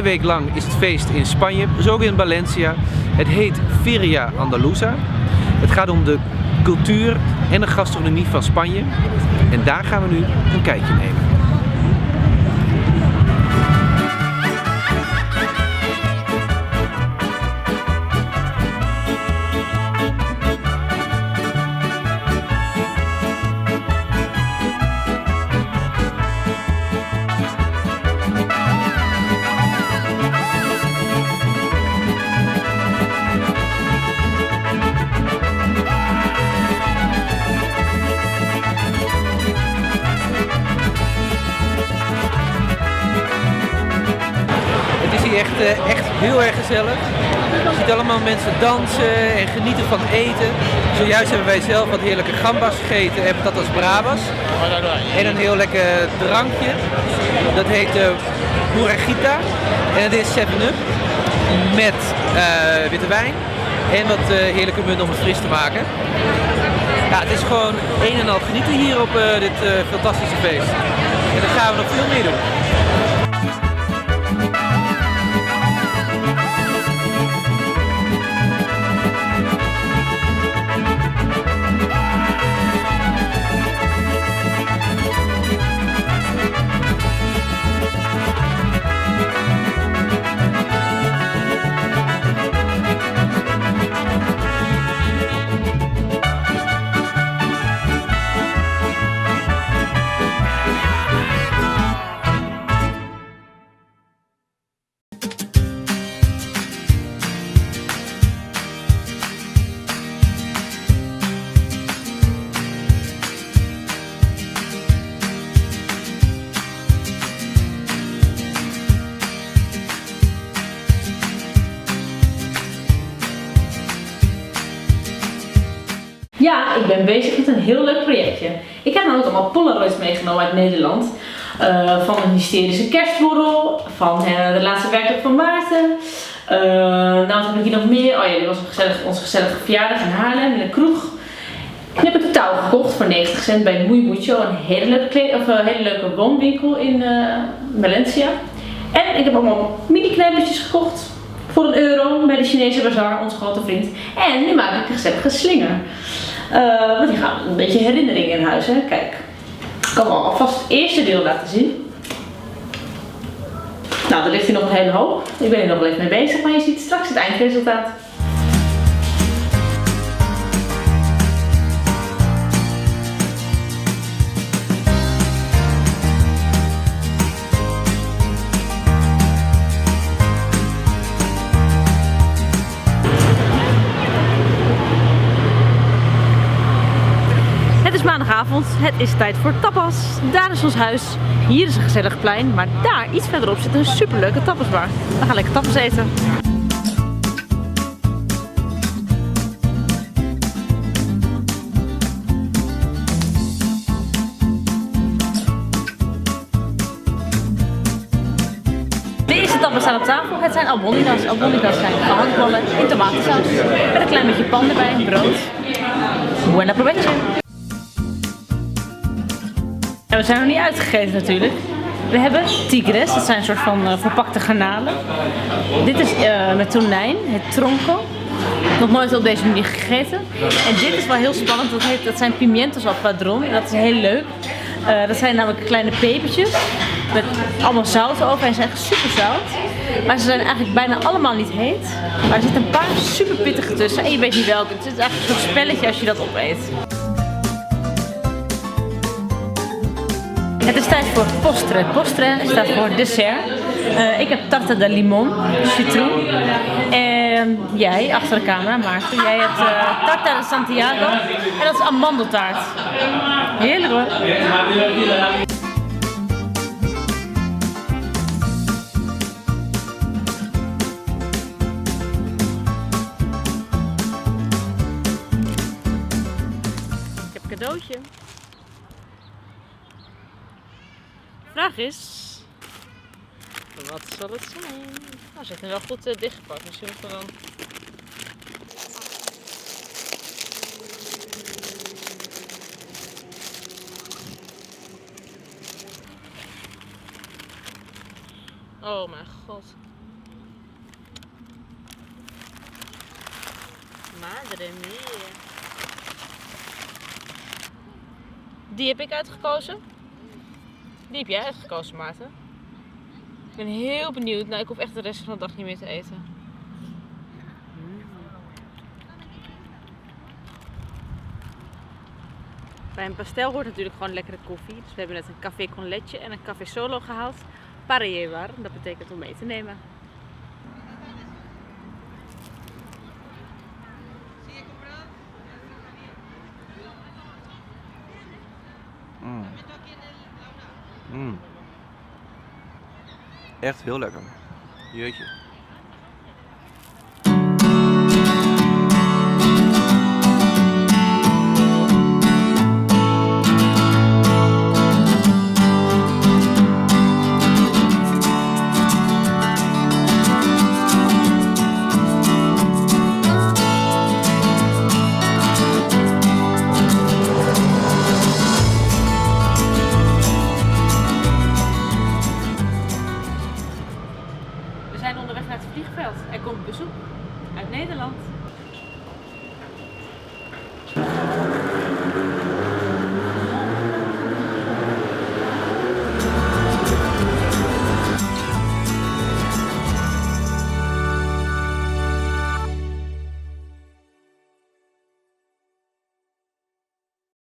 week lang is het feest in Spanje, dus ook in Valencia. Het heet Feria Andaluza. Het gaat om de cultuur en de gastronomie van Spanje. En daar gaan we nu een kijkje nemen. Echt heel erg gezellig. Je ziet allemaal mensen dansen en genieten van eten. Zojuist hebben wij zelf wat heerlijke gambas gegeten en patatas bravas. En een heel lekker drankje. Dat heet Burrajita. En dat is 7-Up met witte wijn. En wat heerlijke munt om het fris te maken. Ja, het is gewoon een en al genieten hier op dit fantastische feest. En daar gaan we nog veel meer doen. Ja, ik ben bezig met een heel leuk projectje. Ik heb namelijk allemaal Polaroids meegenomen uit Nederland. Van een hysterische kerstborrel, van de laatste werkdag van Maarten. Nou, wat heb ik hier nog meer? Oh ja, dit was onze gezellige verjaardag in Haarlem, in een kroeg. En heb ik een touw gekocht voor 90 cent bij Muy Mucho, een hele leuke woonwinkel in Valencia. En ik heb allemaal mini-knijpertjes gekocht voor €1 bij de Chinese bazaar, onze grote vriend. En nu maak ik een gezellige slinger. Want die gaan een beetje herinneringen in huis, hè. Kijk, ik kan wel alvast het eerste deel laten zien. Nou, er ligt hier nog een hele hoop. Ik ben er nog wel even mee bezig, maar je ziet straks het eindresultaat. Maandagavond, het is tijd voor tapas. Daar is ons huis, hier is een gezellig plein, maar daar iets verderop zit een superleuke tapasbar. We gaan lekker tapas eten. De eerste tapas staan op tafel. Het zijn albóndigas. Albóndigas zijn gehaktballen in tomatensaus met een klein beetje pan erbij, brood. Buen approvecho. En we zijn nog niet uitgegeten natuurlijk. We hebben tigres, dat zijn een soort van verpakte garnalen. Dit is met tonijn, het tronco. Nog nooit op deze manier gegeten. En dit is wel heel spannend, dat zijn pimientos al padron. En dat is heel leuk. Dat zijn namelijk kleine pepertjes met allemaal zout over en ze zijn echt super zout. Maar ze zijn eigenlijk bijna allemaal niet heet. Maar er zitten een paar super pittige tussen en je weet niet welke. Het is eigenlijk een soort spelletje als je dat opeet. Het is tijd voor postre. Postre staat voor dessert. Ik heb tarta de limon, citroen. En jij, achter de camera, Maarten, jij hebt tarta de Santiago. En dat is amandeltaart. Heerlijk hoor. Ik heb een cadeautje. Vraag is, wat zal het zijn? Nou, ze heeft hem wel goed dichtgepakt. Misschien moet er dan... Oh mijn god. Madre mia. Die heb ik uitgekozen. Die heb jij uitgekozen, Maarten. Ik ben heel benieuwd. Nou, ik hoef echt de rest van de dag niet meer te eten. Bij een pastel hoort natuurlijk gewoon lekkere koffie. Dus we hebben net een café con leche en een café solo gehaald. Para llevar, dat betekent om mee te nemen. Echt heel lekker. Jeetje.